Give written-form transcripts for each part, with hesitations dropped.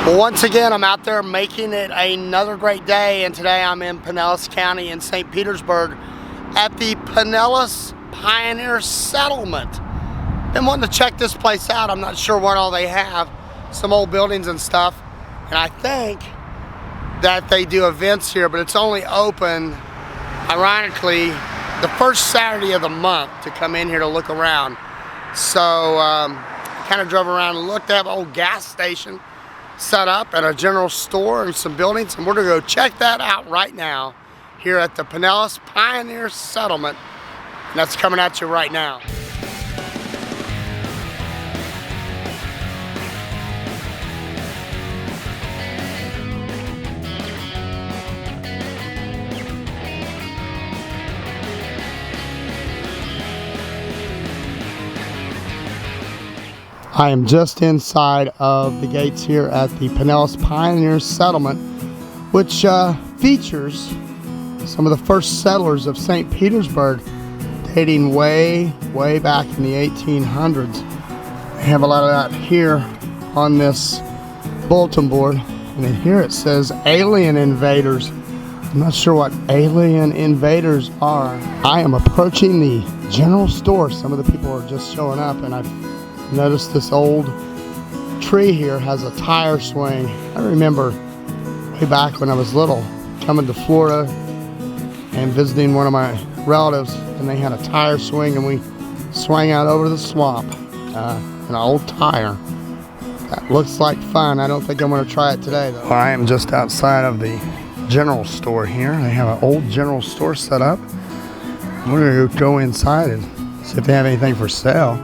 Well, once again, I'm out there making it another great day, and today I'm in Pinellas County in St. Petersburg at the Pinellas Pioneer Settlement. Been wanting to check this place out. I'm not sure what all they have, some old buildings and stuff, and I think that they do events here, but it's only open, ironically, the first Saturday of the month to come in here to look around. So kind of drove around and looked. They have an old gas station set up and a general store and some buildings, and we're gonna go check that out right now here at the Pinellas Pioneer Settlement, and that's coming at you right now. I am just inside of the gates here at the Pinellas Pioneer Settlement, which features some of the first settlers of St. Petersburg, dating way back in the 1800s. They have a lot of that here on this bulletin board, and in here it says alien invaders. I'm not sure what alien invaders are. I am approaching the general store. Some of the people are just showing up, and I've noticed this old tree here has a tire swing. I remember way back when I was little coming to Florida and visiting one of my relatives, and they had a tire swing, and we swung out over the swamp in an old tire. That looks like fun. I don't think I'm going to try it today though. I am just outside of the general store here. They have an old general store set up. We're going to go inside and see if they have anything for sale.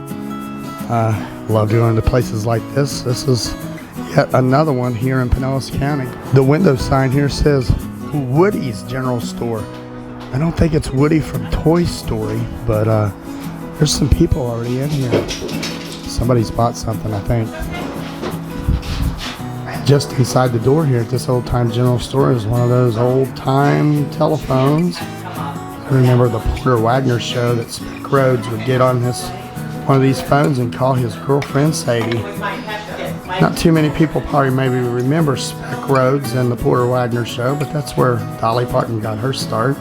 Love going to places like this. This is yet another one here in Pinellas County. The window sign here says Woody's General Store. I don't think it's Woody from Toy Story, but there's some people already in here. Somebody's bought something, I think. Just inside the door here at this old time general store is one of those old time telephones. I remember the Porter Wagner show that Spec Rhodes would get on one of these phones and call his girlfriend Sadie. Not too many people probably maybe remember Spec Rhodes and the Porter Wagner show, but that's where Dolly Parton got her start.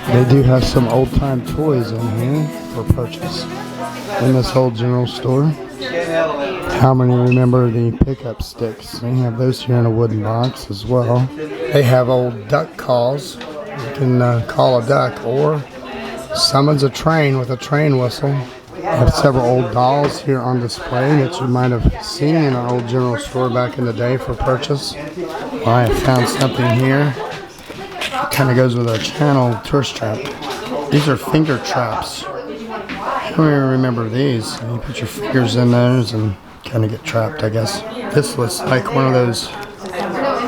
They do have some old-time toys in here for purchase in this old general store. How many remember the pickup sticks? They have those here in a wooden box as well. They have old duck calls. You can call a duck or summons a train with a train whistle. I have several old dolls here on display that you might have seen in an old general store back in the day for purchase. Well, I have found something here. It kind of goes with our channel, tourist trap. These are finger traps. I don't even remember these. You put your fingers in those and kind of get trapped, I guess. This looks like one of those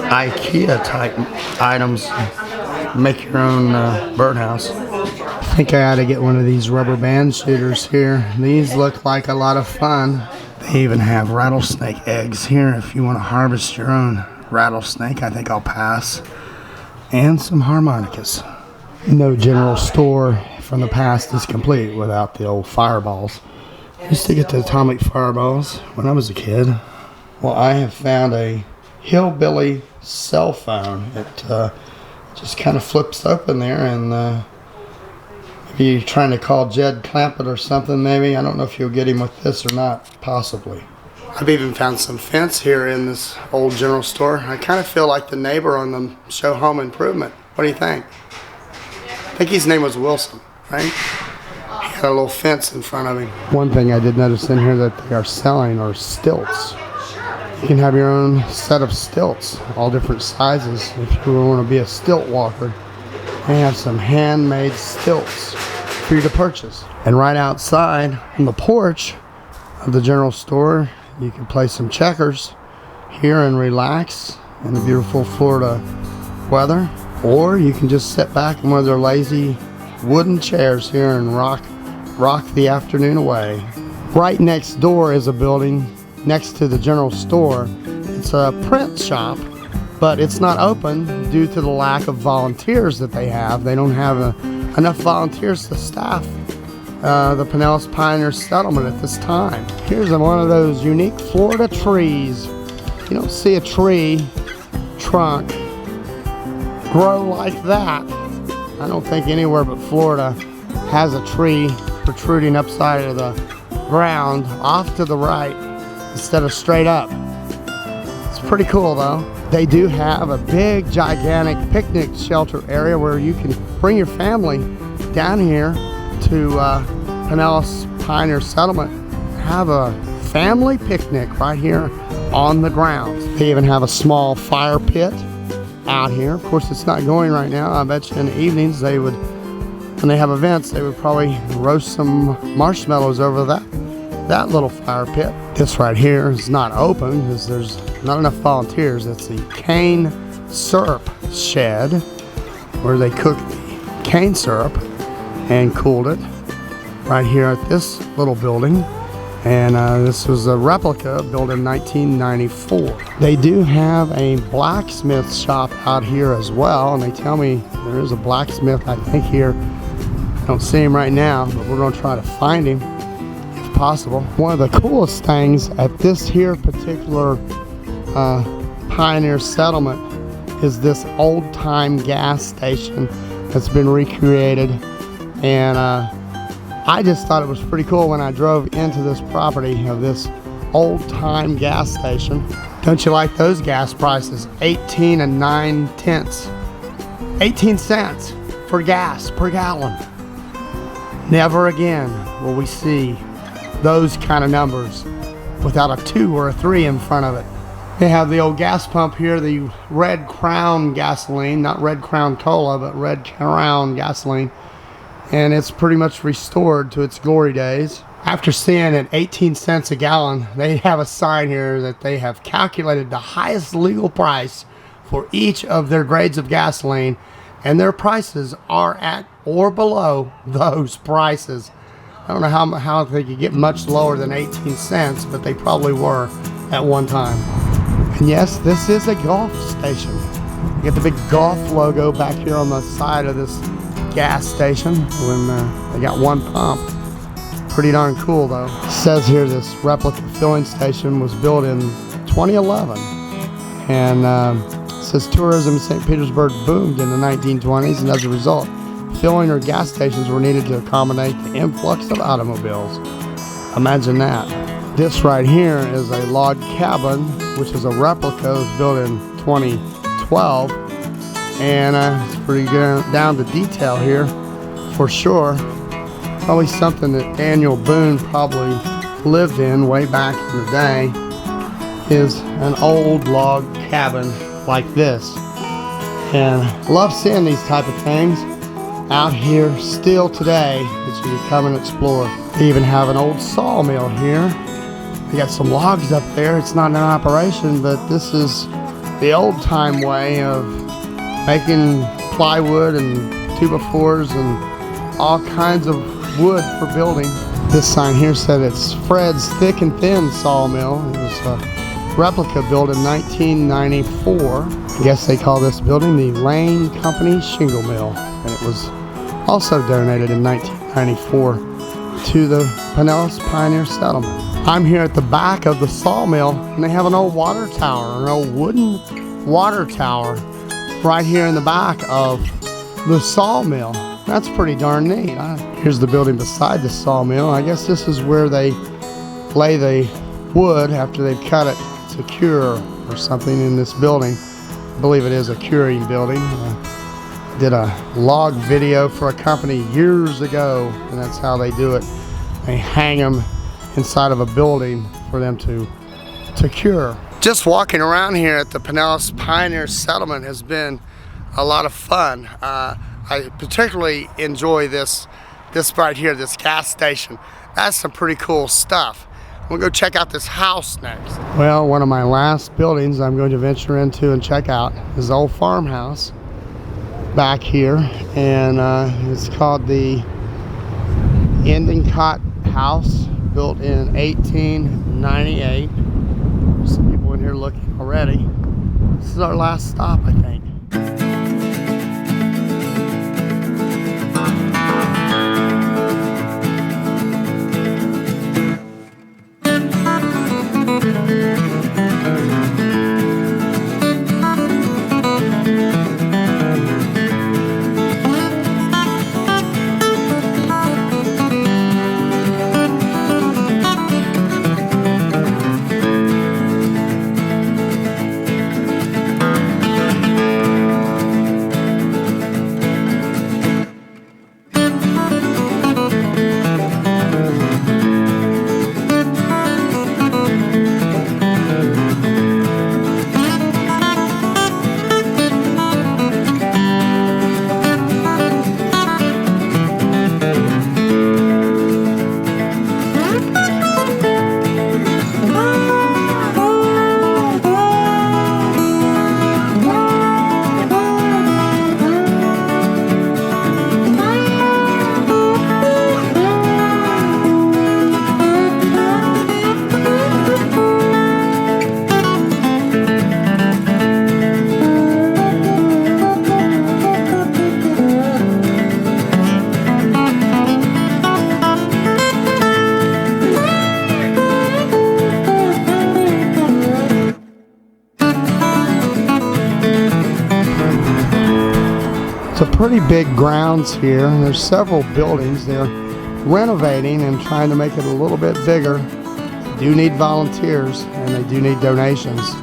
IKEA type items. Make your own birdhouse. I think I ought to get one of these rubber band shooters here. These look like a lot of fun. They even have rattlesnake eggs here if you want to harvest your own rattlesnake. I think I'll pass. And some harmonicas. No general store from the past is complete without the old fireballs. I used to get the atomic fireballs when I was a kid. Well, I have found a hillbilly cell phone. It just kind of flips open there, and you're trying to call Jed Clampett or something maybe. I don't know if you'll get him with this or not, possibly. I've even found some fence here in this old general store. I kind of feel like the neighbor on the show Home Improvement. What do you think? I think his name was Wilson, right? He had a little fence in front of him. One thing I did notice in here that they are selling are stilts. You can have your own set of stilts, all different sizes if you want to be a stilt walker. They have some handmade stilts for you to purchase. And right outside on the porch of the general store, you can play some checkers here and relax in the beautiful Florida weather. Or you can just sit back in one of their lazy wooden chairs here and rock the afternoon away. Right next door is a building next to the general store. It's a print shop, but it's not open due to the lack of volunteers that they have. They don't have enough volunteers to staff the Pinellas Pioneer Settlement at this time. Here's one of those unique Florida trees You don't see a tree trunk grow like that. I don't think anywhere but Florida has a tree protruding upside of the ground off to the right instead of straight up. It's pretty cool though. They do have a big gigantic picnic shelter area where you can bring your family down here to Pinellas Pioneer Settlement, have a family picnic right here on the grounds. They even have a small fire pit out here. Of course, it's not going right now. I bet you in the evenings they would, when they have events, they would probably roast some marshmallows over that little fire pit. This right here is not open because there's not enough volunteers. That's the cane syrup shed where they cook the cane syrup and cooled it right here at this little building. And this was a replica built in 1994. They do have a blacksmith shop out here as well, and they tell me there is a blacksmith, I think, here. I don't see him right now, but we're going to try to find him if possible. One of the coolest things at this here particular Pioneer Settlement is this old-time gas station that's been recreated, and I just thought it was pretty cool when I drove into this property of this old-time gas station. Don't you like those gas prices? 18 and 9/10. 18 cents for gas per gallon. Never again will we see those kind of numbers without a 2 or a 3 in front of it. They have the old gas pump here, the Red Crown gasoline, not Red Crown Cola, but Red Crown gasoline. And it's pretty much restored to its glory days. After seeing it 18 cents a gallon, they have a sign here that they have calculated the highest legal price for each of their grades of gasoline, and their prices are at or below those prices. I don't know how they could get much lower than 18 cents, but they probably were at one time. And yes, this is a golf station. You get the big golf logo back here on the side of this gas station when they got one pump. Pretty darn cool though. It says here this replica filling station was built in 2011, and it says tourism in St. Petersburg boomed in the 1920s, and as a result, filling or gas stations were needed to accommodate the influx of automobiles. Imagine that. This right here is a log cabin, which is a replica. It was built in 2012. And it's pretty good down to detail here for sure. Probably something that Daniel Boone probably lived in way back in the day, is an old log cabin like this. And love seeing these type of things out here still today that you can come and explore. They even have an old sawmill here. They got some logs up there. It's not in operation, but this is the old time way of making plywood and 2x4s and all kinds of wood for building. This sign here said it's Fred's Thick and Thin Sawmill. It was a replica built in 1994. I guess they call this building the Lane Company Shingle Mill. And it was also donated in 1994 to the Pinellas Pioneer Settlement. I'm here at the back of the sawmill, and they have an old water tower, an old wooden water tower right here in the back of the sawmill. That's pretty darn neat. Here's the building beside the sawmill. I guess this is where they lay the wood after they've cut it to cure or something in this building. I believe it is a curing building. I did a log video for a company years ago, and that's how they do it. They hang them inside of a building for them to cure. Just walking around here at the Pinellas Pioneer Settlement has been a lot of fun. I particularly enjoy this right here, this gas station. That's some pretty cool stuff. We'll go check out this house next. Well, one of my last buildings I'm going to venture into and check out is the old farmhouse back here, and it's called the Endicott House, built in 1898. There's some people in here looking already. This is our last stop, I think. It's a pretty big grounds here. There's several buildings. They're renovating and trying to make it a little bit bigger. They do need volunteers and they do need donations.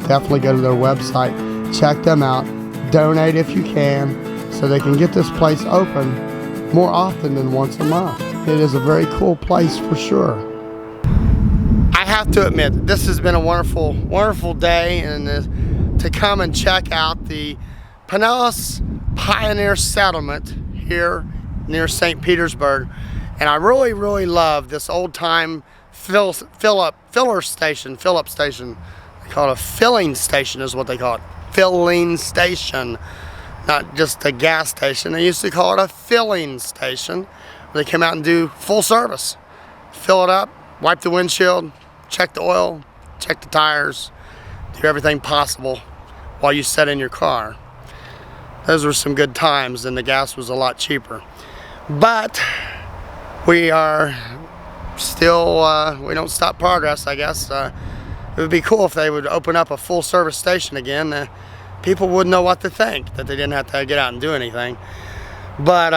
Definitely go to their website, check them out, donate if you can, so they can get this place open more often than once a month. It is a very cool place for sure. I have to admit, this has been a wonderful, wonderful day, and to come and check out the Pinellas Pioneer Settlement here near St. Petersburg. And I really, really love this old-time filler station. They call it a filling station is what they call it. Filling station. Not just a gas station. They used to call it a filling station, where they come out and do full service. Fill it up, wipe the windshield, check the oil, check the tires, do everything possible while you sit in your car. Those were some good times, and the gas was a lot cheaper. But we are still, we don't stop progress, I guess. It would be cool if they would open up a full service station again. People wouldn't know what to think, that they didn't have to get out and do anything. But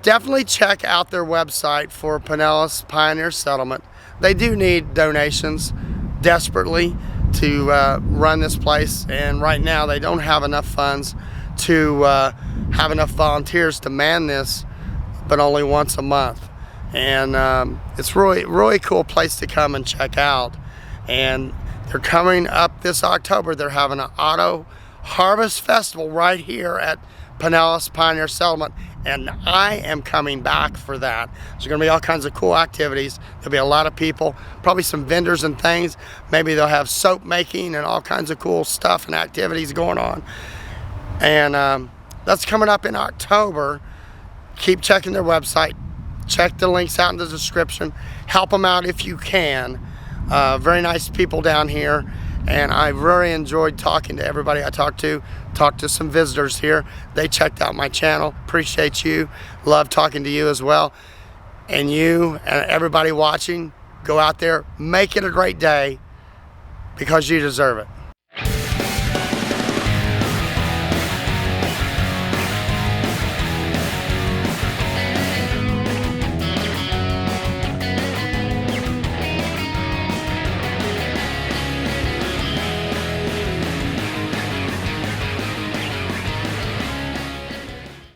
definitely check out their website for Pinellas Pioneer Settlement. They do need donations desperately to run this place, and right now they don't have enough funds to have enough volunteers to man this, but only once a month. And it's really cool place to come and check out. And they're coming up this October. They're having an auto harvest festival right here at Pinellas Pioneer Settlement, and I am coming back for that. There's going to be all kinds of cool activities. There'll be a lot of people, probably some vendors and things. Maybe they'll have soap making and all kinds of cool stuff and activities going on. And that's coming up in October. Keep checking their website. Check the links out in the description. Help them out if you can. Very nice people down here, and I really enjoyed talking to everybody I talked to some visitors here. They checked out my channel. Appreciate you. Love talking to you as well. And you and everybody watching, go out there, make it a great day, because you deserve it.